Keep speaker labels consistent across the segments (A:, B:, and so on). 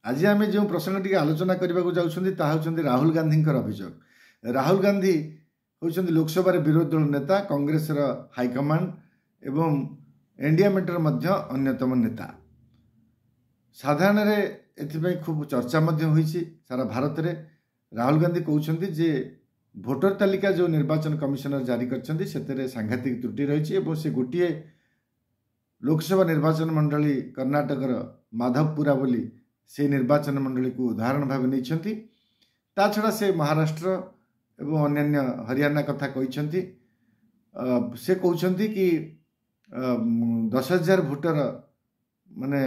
A: आज आम जो प्रसंग टी आलोचना करने को जाऊँ ताकि राहुल गांधी अभियोग। राहुल गांधी होती लोकसभा विरोधी दल नेता, कांग्रेस हाईकमांड एवं इंडिया मेटर अन्यतम नेता। साधारण एथि खूब चर्चा होती सारा भारत में। राहुल गांधी कहते जे भोटर तालिका जो निर्वाचन कमिशनर जारी कर सांघातिक त्रुटि रही से गोटे लोकसभा निर्वाचन मंडली कर्णाटकर माधवपुरा बोली से निर्वाचन मंडली को उदाहरण भाव नहीं। ता छड़ा से महाराष्ट्र एवं अन्य हरियाणा कथा कहते से कहते कि 10,000 भोटर माने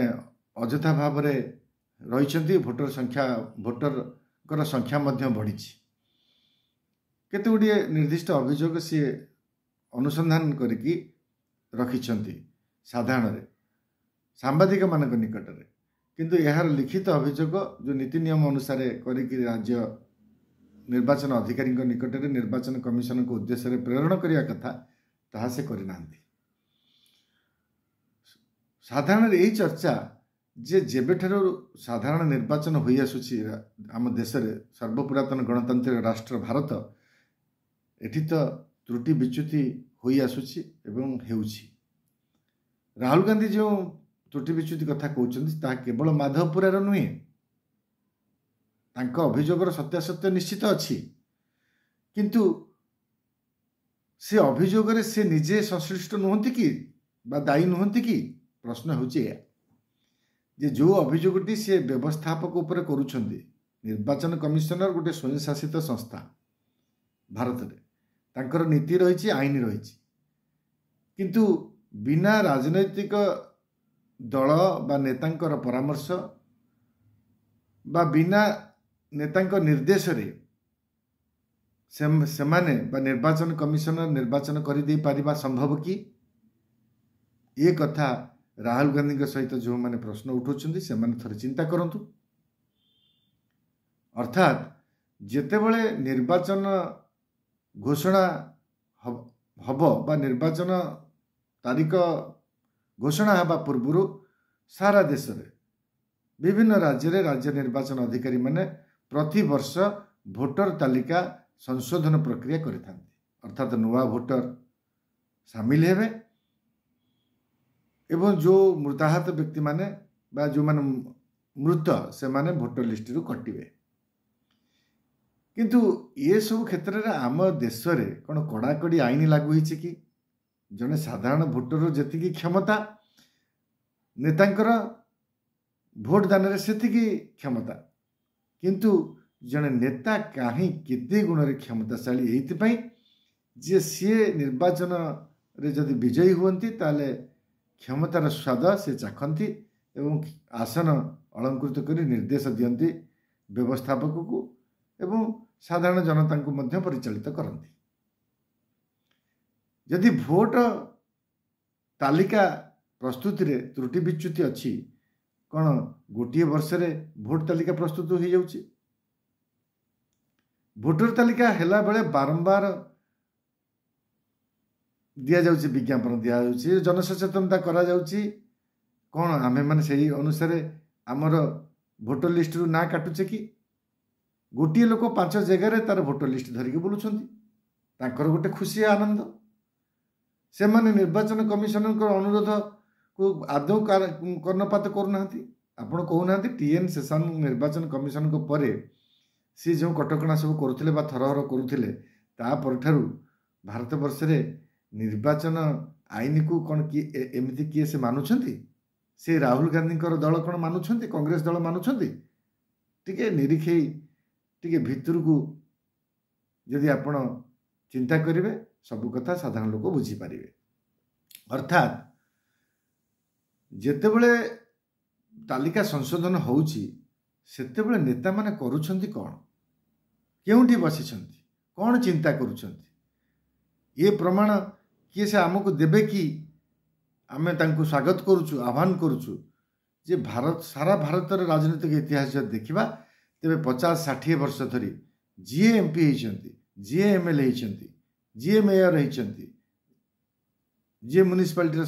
A: अजथा भाव रही भोटर संख्या बढ़ी। केते गुड़िए निर्दिष्ट अभियोग सी अनुसंधान करिकी रखिछंती साधारण सांबादिक मानक निकट में, किंतु यार लिखित अभियोग जो नीति नियम अनुसार करिकी राज्य निर्वाचन अधिकारी निकट में निर्वाचन कमिशन को उद्देश्य प्रेरण करने कथा ताहा से करना। साधारण यही चर्चा जे जेबेठारु साधारण निर्वाचन हो आसुची आम देश में सर्वपुरातन गणतांत्रिक राष्ट्र भारत एठी तो त्रुटि विच्युति हो आसुची एवं हेउची। राहुल गांधी जो त्रुटि विच्युति कथा कहते ता केवल माधवपुरार नुहे, तांका अभियोगर सत्यासत्य निश्चित अच्छी, किंतु से अभियोगरे से निजे संश्लिष्ट नुहंती कि बा दायी नुहंती कि प्रश्न होचे जे जो अभियोगटी से व्यवस्थापक उपर करुछंती। निर्वाचन कमिशनर गोटे स्वयं शासित संस्था भारत में, तांकर नीति रही आईन रही, किंतु बिना राजनैतिक दल बा नेतांकर परामर्श बा बिना नेतांक निर्देश रे से माने बा निर्वाचन कमिशनर निर्वाचन कर दे पारिबा संभव कि? ये कथा राहुल गांधी सहित जो मैंने प्रश्न उठाउछंती से माने थोड़े चिंता करंतु। अर्थात जेतेबेले निर्वाचन घोषणा हब बा निर्वाचन तारीख घोषणा हवा पूर्व सारा देश में विभिन्न राज्य रे राज्य निर्वाचन अधिकारी माने प्रति वर्ष भोटर तालिका संशोधन प्रक्रिया करिथांती। अर्थात नुआ भोटर सामिल हेबे एवं जो मृताहत व्यक्ति माने बा जो माने मृत से माने भोटर लिस्ट रु कटिबे। किंतु ये सब क्षेत्र में आम देश में कौन कड़ाकड़ी आईन लागू होइछि कि? जने साधारण भोटर जेतिकी क्षमता नेतांकर भोट दान रे सेतिकी क्षमता, किंतु जने नेता कहीं केते गुण रे क्षमताशाली एइथिपाई जे सीए निर्वाचन रे जदि विजयी हुअंती ताले क्षमतार स्वाद से चाखंती एवं आसन अलंकृत करी निर्देश दियंती व्यवस्थापक को एवं साधारण जनता को मध्य परिचालित करती। यदि भोट तालिका प्रस्तुति रे त्रुटि विच्युति अच्छी कौन गोटे वर्ष रे भोट तालिका प्रस्तुत हो जाउची? भोटर तालिका हेला बेले बारंबार दिया जाउची, विज्ञापन दिया जाउची, जनसचेतनता करा जाउची। कौन आमे माने सही अनुसार आमर भोटर लिस्ट रु ना काटुचे कि? गोटे लोक 5 जगह तार भोटर लिस्ट धरिकी बुलुछंती, तांकर गोटे खुशी आनंद। से माने निर्वाचन कमिशनर अनुरोध को आदौ कर्णपात करूना। आपण कहूना टीएन सेशन निर्वाचन कमिशन को परे सी जो कटकणा सब करुले थरहर करुले तापरठारु भारत वर्ष रे निर्वाचन आईन को कौन किए एमती किए से मानुछंती? से राहुल गांधी दल कौन मानुछंती? कांग्रेस दल मानुछंती? टिके निरीखे टिके भितर को यदि आपण चिंता करेंगे सबु कथा साधारण लोक बुझीपारे। अर्थात जेतेबेले तालिका संशोधन होउची सेतेबेले नेता माने करूछंती कौन, केउंठी बसिछंती, कौन चिंता करूछंती? ये प्रमाण किए से आमको देबे कि आमे तांको स्वागत करूछु, आह्वान करूछु जे भारत सारा भारतर राजनीतिक इतिहास देखिबा तेबे 50-60 वर्ष धरी जीए एमपी होइछंती, जीए एमएलए होइछंती, जीए मेयर होइछंती, जीए म्युनिसिपालिटी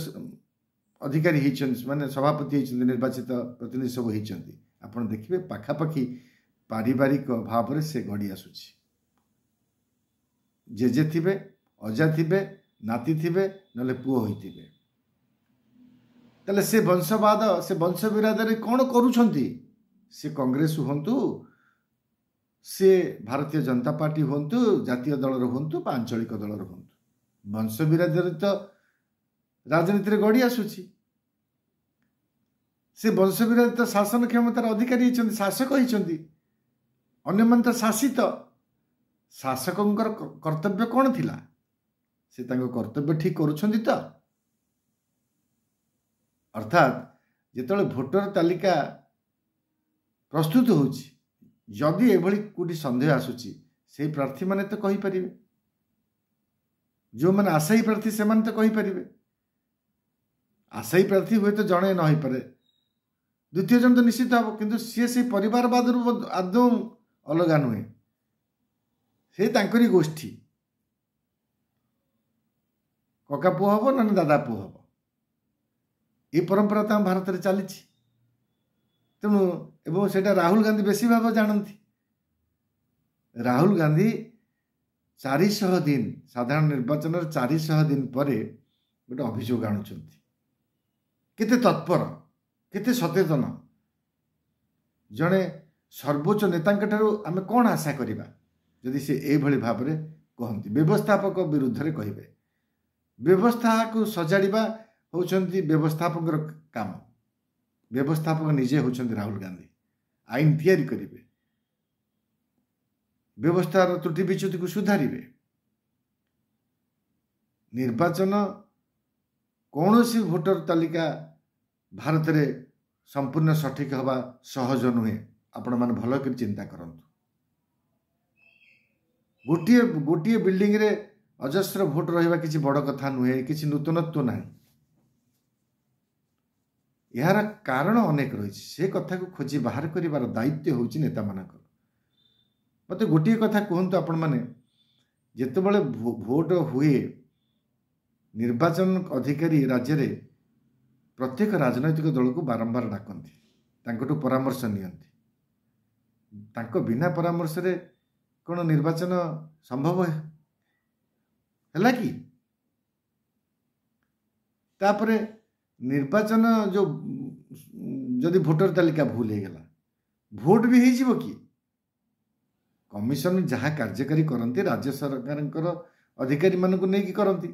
A: अधिकारी होइछंती, माने सभापति होइछंती, निर्वाचित प्रतिनिधि सब होइछंती, ଆପଣ ଦେଖିବେ ପାଖାପାଖି ପାରିବାରିକ ଭାବରେ ସେ ଗଢ଼ି ଆସୁଛି। ଜେଜେ ଥିବେ, ଅଜା ଥିବେ, ନାତି ଥିବେ, ନହେଲେ ପୁଅ ହୋଇଥିବେ। ତାହେଲେ ସେ ବଂଶବାଦ, ସେ ବଂଶ ବିରାଦରେ କ'ଣ କରୁଛନ୍ତି? ସେ କଂଗ୍ରେସ ହୁଅନ୍ତୁ, ସେ ଭାରତୀୟ ଜନତା ପାର୍ଟି ହୁଅନ୍ତୁ, ଜାତୀୟ ଦଳର ହୁଅନ୍ତୁ ବା ଆଞ୍ଚଳିକ ଦଳର ହୁଅନ୍ତୁ, ବଂଶ ବିରାଦରେ ତ ରାଜନୀତିରେ ଗଢ଼ି ଆସୁଛି। ସେ ବଂଶ ବିରାଦିତ ଶାସନ କ୍ଷମତାର ଅଧିକାରୀ ହେଇଛନ୍ତି, ଶାସକ ହେଇଛନ୍ତି, ଅନ୍ୟମାନେ ତ ଶାସିତ। ଶାସକଙ୍କର କର୍ତ୍ତବ୍ୟ କ'ଣ ଥିଲା? ସେ ତାଙ୍କ କର୍ତ୍ତବ୍ୟ ଠିକ୍ କରୁଛନ୍ତି ତ? ଅର୍ଥାତ୍ ଯେତେବେଳେ ଭୋଟର ତାଲିକା ପ୍ରସ୍ତୁତ ହେଉଛି, ଯଦି ଏଭଳି କୋଉଠି ସନ୍ଦେହ ଆସୁଛି, ସେଇ ପ୍ରାର୍ଥୀମାନେ ତ କହିପାରିବେ। ଯେଉଁମାନେ ଆଶାୟୀ ପ୍ରାର୍ଥୀ ସେମାନେ ତ କହିପାରିବେ। ଆଶାୟୀ ପ୍ରାର୍ଥୀ ହୁଏତ ଜଣେ ନ ହେଇପାରେ, ଦ୍ୱିତୀୟ ଜଣ ତ ନିଶ୍ଚିତ ହେବ, କିନ୍ତୁ ସିଏ ସେଇ ପରିବାରବାଦରୁ ଆଦୌ ଅଲଗା ନୁହେଁ, ସେ ତାଙ୍କରି ଗୋଷ୍ଠୀ। କକା ପୁଅ ହେବ ନା ଦାଦା ପୁଅ ହେବ, ଏ ପରମ୍ପରା ତ ଆମ ଭାରତରେ ଚାଲିଛି। ତେଣୁ ଏବଂ ସେଇଟା ରାହୁଲ ଗାନ୍ଧୀ ବେଶୀ ଭାବେ ଜାଣନ୍ତି। ରାହୁଲ ଗାନ୍ଧୀ 400 ଦିନ ସାଧାରଣ ନିର୍ବାଚନରେ 400 ଦିନ ପରେ ଗୋଟେ ଅଭିଯୋଗ ଆଣୁଛନ୍ତି। କେତେ ତତ୍ପର, କେତେ ସଚେତନ। ଜଣେ ସର୍ବୋଚ୍ଚ ନେତାଙ୍କ ଠାରୁ ଆମେ କ'ଣ ଆଶା କରିବା ଯଦି ସେ ଏଇଭଳି ଭାବରେ କହନ୍ତି? ବ୍ୟବସ୍ଥାପକ ବିରୁଦ୍ଧରେ କହିବେ। ବ୍ୟବସ୍ଥାକୁ ସଜାଡ଼ିବା ହେଉଛନ୍ତି ବ୍ୟବସ୍ଥାପକର କାମ। ବ୍ୟବସ୍ଥାପକ ନିଜେ ହେଉଛନ୍ତି ରାହୁଲ ଗାନ୍ଧୀ। ଆଇନ ତିଆରି କରିବେ, ବ୍ୟବସ୍ଥାର ତ୍ରୁଟି ବିଚ୍ୟୁତିକୁ ସୁଧାରିବେ। ନିର୍ବାଚନ କୌଣସି ଭୋଟର ତାଲିକା ଭାରତରେ ସମ୍ପୂର୍ଣ୍ଣ ସଠିକ୍ ହେବା ସହଜ ନୁହେଁ। ଆପଣମାନେ ଭଲ କରି ଚିନ୍ତା କରନ୍ତୁ। ଗୋଟିଏ ବିଲ୍ଡିଂରେ ଅଜସ୍ର ଭୋଟ ରହିବା କିଛି ବଡ଼ କଥା ନୁହେଁ, କିଛି ନୂତନତ୍ୱ ନାହିଁ। ଏହାର କାରଣ ଅନେକ ରହିଛି, ସେ କଥାକୁ ଖୋଜି ବାହାର କରିବାର ଦାୟିତ୍ୱ ହେଉଛି ନେତାମାନଙ୍କର। ମୋତେ ଗୋଟିଏ କଥା କୁହନ୍ତୁ ଆପଣମାନେ, ଯେତେବେଳେ ଭୋଟ ହୁଏ, ନିର୍ବାଚନ ଅଧିକାରୀ ରାଜ୍ୟରେ ପ୍ରତ୍ୟେକ ରାଜନୈତିକ ଦଳକୁ ବାରମ୍ବାର ଡାକନ୍ତି, ତାଙ୍କଠୁ ପରାମର୍ଶ ନିଅନ୍ତି। ତାଙ୍କ ବିନା ପରାମର୍ଶରେ କ'ଣ ନିର୍ବାଚନ ସମ୍ଭବ ହେଲା କି? ତାପରେ ନିର୍ବାଚନ ଯଦି ଭୋଟର ତାଲିକା ଭୁଲ ହେଇଗଲା, ଭୋଟ ବି ହେଇଯିବ କି? କମିଶନ ଯାହା କାର୍ଯ୍ୟକାରୀ କରନ୍ତି ରାଜ୍ୟ ସରକାରଙ୍କର ଅଧିକାରୀମାନଙ୍କୁ ନେଇକି କରନ୍ତି।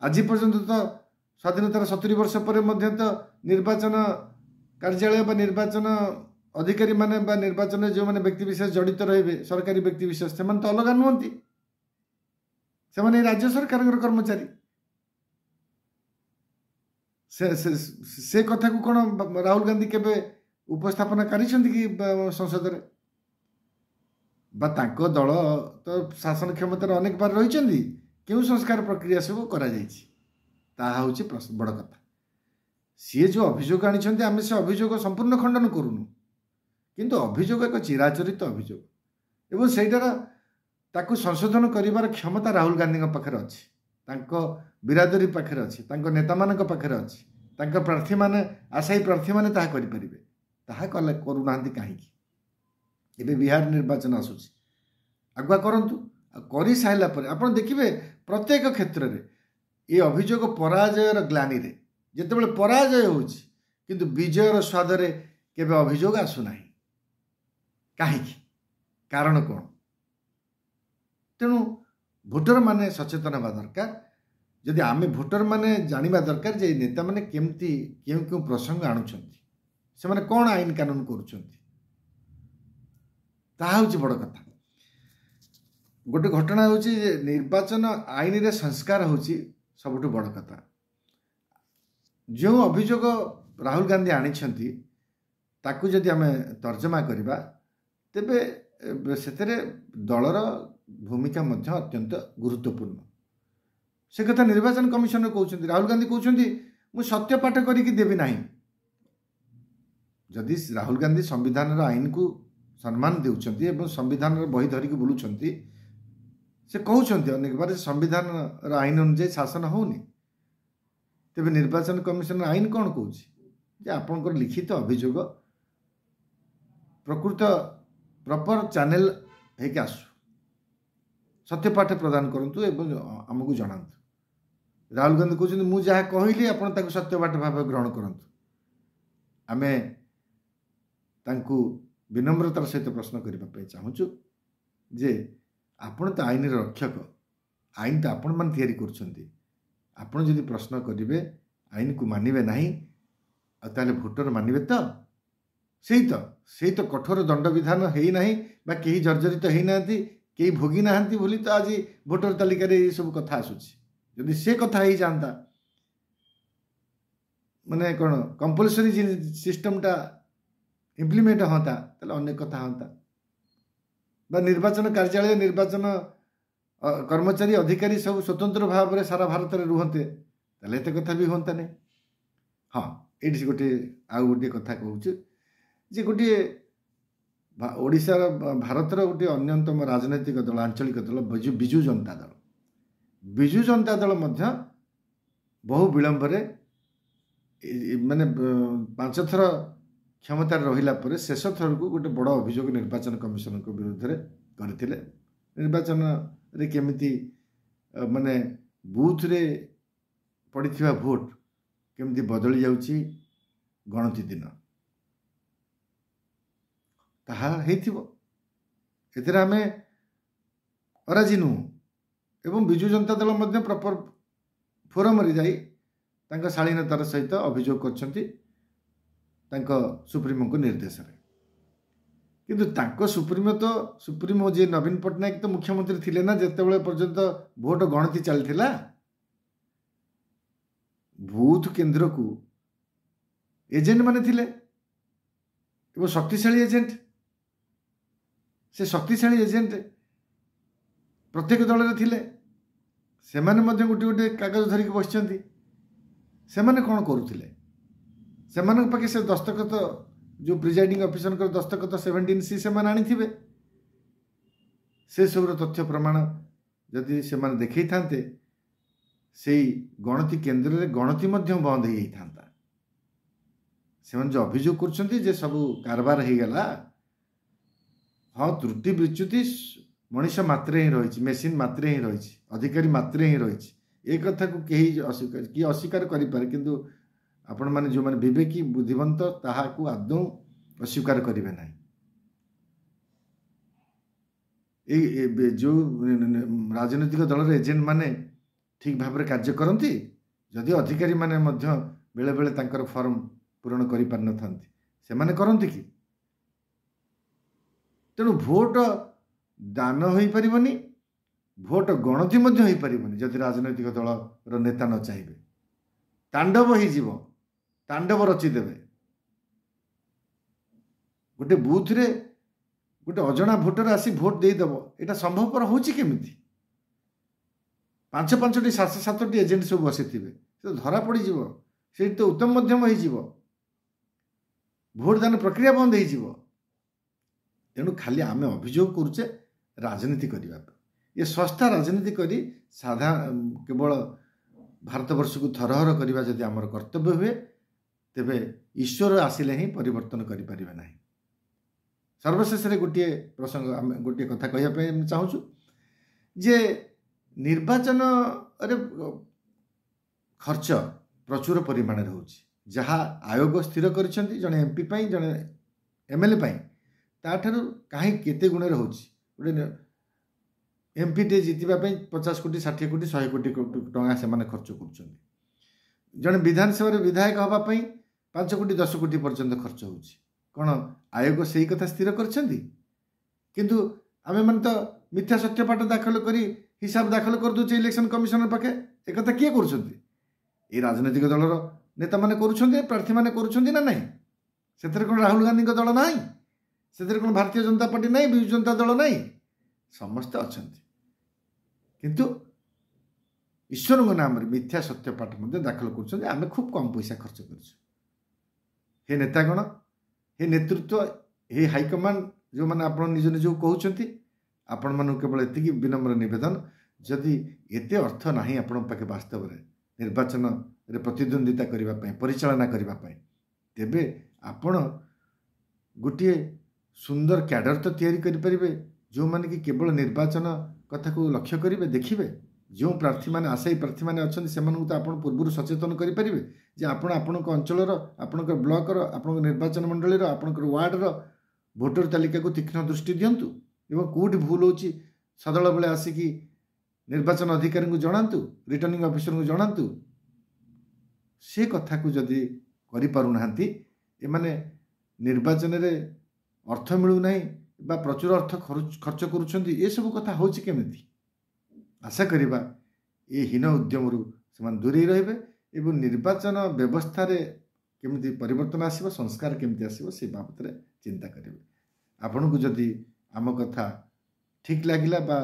A: ଆଜି ପର୍ଯ୍ୟନ୍ତ ତ ସ୍ୱାଧୀନତାର 70 ବର୍ଷ ପରେ ମଧ୍ୟ ତ ନିର୍ବାଚନ କାର୍ଯ୍ୟାଳୟ ବା ନିର୍ବାଚନ ଅଧିକାରୀମାନେ ବା ନିର୍ବାଚନରେ ଯେଉଁମାନେ ବ୍ୟକ୍ତିବିଶେଷ ଜଡ଼ିତ ରହିବେ, ସରକାରୀ ବ୍ୟକ୍ତିବିଶେଷ, ସେମାନେ ତ ଅଲଗା ନୁହନ୍ତି। ସେମାନେ ରାଜ୍ୟ ସରକାରଙ୍କର କର୍ମଚାରୀ। ସେ କଥାକୁ କ'ଣ ରାହୁଲ ଗାନ୍ଧୀ କେବେ ଉପସ୍ଥାପନ କରିଛନ୍ତି କି ସଂସଦରେ? ବା ତାଙ୍କ ଦଳ ତ ଶାସନ କ୍ଷମତାରେ ଅନେକ ବାର ରହିଛନ୍ତି। କେଉଁ ସଂସ୍କାର ପ୍ରକ୍ରିୟା ସବୁ କରାଯାଇଛି, ତାହା ହେଉଛି ବଡ଼ କଥା। ସିଏ ଯେଉଁ ଅଭିଯୋଗ ଆଣିଛନ୍ତି, ଆମେ ସେ ଅଭିଯୋଗ ସମ୍ପୂର୍ଣ୍ଣ ଖଣ୍ଡନ କରୁନୁ, କିନ୍ତୁ ଅଭିଯୋଗ ଏକ ଚିରାଚରିତ ଅଭିଯୋଗ ଏବଂ ସେଇଟାର ତାକୁ ସଂଶୋଧନ କରିବାର କ୍ଷମତା ରାହୁଲ ଗାନ୍ଧୀଙ୍କ ପାଖରେ ଅଛି, ତାଙ୍କ ବିରାଦରୀ ପାଖରେ ଅଛି, ତାଙ୍କ ନେତାମାନଙ୍କ ପାଖରେ ଅଛି। ତାଙ୍କ ପ୍ରାର୍ଥୀମାନେ, ଆଶାୟୀ ପ୍ରାର୍ଥୀମାନେ ତାହା କରିପାରିବେ। ତାହା କରୁନାହାନ୍ତି କାହିଁକି? ଏବେ ବିହାର ନିର୍ବାଚନ ଆସୁଛି, ଆଗୁଆ କରନ୍ତୁ। ଆଉ କରିସାରିଲା ପରେ ଆପଣ ଦେଖିବେ ପ୍ରତ୍ୟେକ କ୍ଷେତ୍ରରେ ଏ ଅଭିଯୋଗ ପରାଜୟର ଗ୍ଲାନିରେ, ଯେତେବେଳେ ପରାଜୟ ହେଉଛି କିନ୍ତୁ ବିଜୟର ସ୍ୱାଦରେ କେବେ ଅଭିଯୋଗ ଆସୁନାହିଁ। କାହିଁକି? କାରଣ କ'ଣ? ତେଣୁ ଭୋଟରମାନେ ସଚେତନ ହେବା ଦରକାର। ଯଦି ଆମେ ଭୋଟରମାନେ ଜାଣିବା ଦରକାର ଯେ ନେତାମାନେ କେମିତି କେଉଁ ପ୍ରସଙ୍ଗ ଆଣୁଛନ୍ତି, ସେମାନେ କ'ଣ ଆଇନ କାନୁନ କରୁଛନ୍ତି, ତାହା ହେଉଛି ବଡ଼ କଥା। ଗୋଟେ ଘଟଣା ହେଉଛି ଯେ ନିର୍ବାଚନ ଆଇନରେ ସଂସ୍କାର ହେଉଛି ସବୁଠୁ ବଡ଼ କଥା। ଯେଉଁ ଅଭିଯୋଗ ରାହୁଲ ଗାନ୍ଧୀ ଆଣିଛନ୍ତି ତାକୁ ଯଦି ଆମେ ତର୍ଜମା କରିବା, ତେବେ ସେଥିରେ ଦଳର ଭୂମିକା ମଧ୍ୟ ଅତ୍ୟନ୍ତ ଗୁରୁତ୍ୱପୂର୍ଣ୍ଣ। ସେ କଥା ନିର୍ବାଚନ କମିଶନ କହୁଛନ୍ତି। ରାହୁଲ ଗାନ୍ଧୀ କହୁଛନ୍ତି ମୁଁ ସତ୍ୟପାଠ କରିକି ଦେବି ନାହିଁ। ଯଦି ରାହୁଲ ଗାନ୍ଧୀ ସମ୍ବିଧାନର ଆଇନକୁ ସମ୍ମାନ ଦେଉଛନ୍ତି ଏବଂ ସମ୍ବିଧାନର ବହି ଧରିକି ବୁଲୁଛନ୍ତି, ସେ କହୁଛନ୍ତି ଅନେକ ବାର ସମ୍ବିଧାନର ଆଇନ ଅନୁଯାୟୀ ଶାସନ ହେଉନି, ତେବେ ନିର୍ବାଚନ କମିଶନର ଆଇନ କ'ଣ କହୁଛି ଯେ ଆପଣଙ୍କର ଲିଖିତ ଅଭିଯୋଗ प्रकृत प्रॉपर चैनल ହେଇକି ଆସୁ सत्यपाठ प्रदान करंतु एवं आमको जनातु राहुल गांधी कहते मुझे जहाँ कहली आप सत्यपाठ भाव ग्रहण करंतु आमे तांकु विनम्रतार सहित प्रश्न करने चाहूँ जे आपण तो आईन रक्षक आईन तो आपण मान तैयारी करछंती आपण जदि प्रश्न करेंगे आईन को मानवे नहीं ताले भोटर मानवे तो से तो कठोर दंड विधान है ना बा कहीं जर्जरित होना कहीं भोगी ना बोली तो आज भोटर तालिकार ये सब कथा आसूची जदि से कथा ही जाता माने कौन कंपलसरी सिस्टमटा इम्प्लीमेंट होता ताले अनेक कथा होता बा निर्वाचन कार्यालय निर्वाचन कर्मचारी अधिकारी सब स्वतंत्र भाव में सारा भारत में रुहते ताले एत कथा भी होता नहीं। हाँ ये गोटे आउ गोटे कथा कहूँ जे गोटे ओडिशार भारतर गोटे अन्यतम राजनैतिक दल आंचलिक दल बिजु जनता दल बिजु जनता दल मध्य बहु विलंब माने 5 थर क्षमतार रहिला परे शेष थर को गोटे बड़ अभियोग निर्वाचन कमिशन को विरुद्ध में करते निर्वाचन रे केमिति माने बूथ रे पड़िथिबा भोट केमिति बदली जाउची गणति दिन ताहा हेथिबो एतरे आमे अराजी नु एवं बिजु जनता दल मध्य प्रॉपर फोरम रे जाई तांका शालीनतार सहित अभियोग करछंती तांका सुप्रीमो को निर्देश रे किंतु तांको सुप्रीमो जे नवीन पटनायक तो मुख्यमंत्री थिले ना जेतेबेले पर्यंत भोट गणति चलथिला बूथ केंद्र को एजेंट माने थिले एवं शक्तिशाली एजेंट से शक्तिशाली एजेंट प्रत्येक दल में थिले से माने मध्य गोटे गोटे कागज धरिक बसचंती से माने कौन करुथिले से माने पाखे से दस्तखत जो प्रिजाइडिंग ऑफिसर को दस्तखत 17C से माने आनी थिबे से सब तथ्य प्रमाण जदि से माने देखै थांते से गणति केंद्र रे गणति मध्य बंद हो जाता से माने जो अभियोग करछंती जे सब कारबार हो गला हाँ त्रुटि विच्युति मनीष मात्रे ही रही मेसीन मात्रे ही रही अधिकारी मात्रे ही रही ए कथा को कहीं अस्वीकार करें किंतु आपण माने जो माने विवेकी बुद्धिवंत ताहा को आदौ अस्वीकार करेंगे ना जो राजनीतिक दल एजेंट माने ठीक भाव में कार्य करती जदि अधिकारी माने मध्य बेले बेले तांकर फॉर्म पूरण करि पार न थांती से माने करंती कि तेणु भोट दान हो पारिबनी भोट गणति मध्य हो पारिबनी जदि राजनैतिक दल नेता न चाहिए तांडव हो तांडव रचिदेवे गोटे बूथ रे गोटे अजणा भोटर आसी भोट देदेव यहाँ संभवपर होमिति 5-5टी 7-7टी एजेंट सब बसी थे तो धरा पड़ से तो उत्तम मध्यम हो भोट दान प्रक्रिया बंद हो तेणु खाली आम अभियोग करुचे राजनीति करने ये सस्ता राजनीति करी साधारण केवल भारतवर्ष को थरहर करवा जदि आमर कर्तव्य हुए तेबे ईश्वर आसिले ही परिवर्तन करें ना। सर्वशेष गोटे प्रसंग आम गोटे कथा कहवाई चाहूँ जे निर्वाचन अरे खर्च प्रचुर परिमाण हो जहाँ आयोग स्थिर कर जड़े एमपी जड़े एमएलए ताठार कहीं केते गुण गोटे एमपी टे जीतवाई 50 कोटी 60 कोटी 100 कोटी टंका से खर्च कर जड़े विधानसभा विधायक हाँपाई 5 कोटी 10 कोटी पर्यंत खर्च हो कौन आयोग से ही कथा स्थिर किंतु आमे मन तो मिथ्या सत्यपाठ दाखल करी हिसाब दाखल कर दूचे इलेक्शन कमिशनर पाखे एक कथा किए कर राजनैतिक दलर नेता माने करुछंती प्रार्थी माने करुछंती ना नहीं से कौन राहुल गांधी दल ना से कौन भारतीय जनता पार्टी नहीं विजु जनता दल नहीं समस्ते अच्छा किंतु ईश्वर नाम मिथ्या सत्यपाठ दाखल कर आम खूब कम पैसा खर्च कर नेतागण हे नेतृत्व हे हाइकमांड जो मैंने आप निज निज कहते आपण मन केवल एति विनम्र निवेदन जदि एते अर्थ नहीं आपण पाखे वास्तव में निर्वाचन रे प्रतिद्वंदिता करने परिचालना करने तेबे आपण गोटे ସୁନ୍ଦର କ୍ୟାଡର ତ ତିଆରି କରିପାରିବେ, ଯେଉଁମାନେ କି କେବଳ ନିର୍ବାଚନ କଥାକୁ ଲକ୍ଷ୍ୟ କରିବେ, ଦେଖିବେ। ଯେଉଁ ପ୍ରାର୍ଥୀମାନେ ଆଶାୟୀ ପ୍ରାର୍ଥୀମାନେ ଅଛନ୍ତି ସେମାନଙ୍କୁ ତ ଆପଣ ପୂର୍ବରୁ ସଚେତନ କରିପାରିବେ ଯେ ଆପଣ ଆପଣଙ୍କ ଅଞ୍ଚଳର, ଆପଣଙ୍କ ବ୍ଲକର, ଆପଣଙ୍କ ନିର୍ବାଚନ ମଣ୍ଡଳୀର, ଆପଣଙ୍କର ୱାର୍ଡ଼ର ଭୋଟର ତାଲିକାକୁ ତୀକ୍ଷ୍ଣ ଦୃଷ୍ଟି ଦିଅନ୍ତୁ ଏବଂ କେଉଁଠି ଭୁଲ ହେଉଛି ସଦଳ ବେଳେ ଆସିକି ନିର୍ବାଚନ ଅଧିକାରୀଙ୍କୁ ଜଣାନ୍ତୁ, ରିଟର୍ଣ୍ଣିଂ ଅଫିସରଙ୍କୁ ଜଣାନ୍ତୁ। ସେ କଥାକୁ ଯଦି କରିପାରୁନାହାନ୍ତି, ଏମାନେ ନିର୍ବାଚନରେ ଅର୍ଥ ମିଳୁନାହିଁ ବା ପ୍ରଚୁର ଅର୍ଥ ଖର୍ଚ୍ଚ କରୁଛନ୍ତି, ଏସବୁ କଥା ହେଉଛି କେମିତି? ଆଶା କରିବା ଏ ହୀନ ଉଦ୍ୟମରୁ ସେମାନେ ଦୂରେଇ ରହିବେ ଏବଂ ନିର୍ବାଚନ ବ୍ୟବସ୍ଥାରେ କେମିତି ପରିବର୍ତ୍ତନ ଆସିବ, ସଂସ୍କାର କେମିତି ଆସିବ ସେ ବାବଦରେ ଚିନ୍ତା କରିବେ। ଆପଣଙ୍କୁ ଯଦି ଆମ କଥା ଠିକ୍ ଲାଗିଲା ବା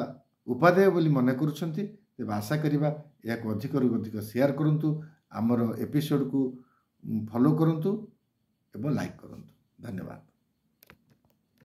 A: ଉପାଦେୟ ବୋଲି ମନେ କରୁଛନ୍ତି, ତେବେ ଆଶା କରିବା ଏହାକୁ ଅଧିକରୁ ଅଧିକ ସେୟାର କରନ୍ତୁ, ଆମର ଏପିସୋଡ଼କୁ ଫଲୋ କରନ୍ତୁ ଏବଂ ଲାଇକ୍ କରନ୍ତୁ। ଧନ୍ୟବାଦ।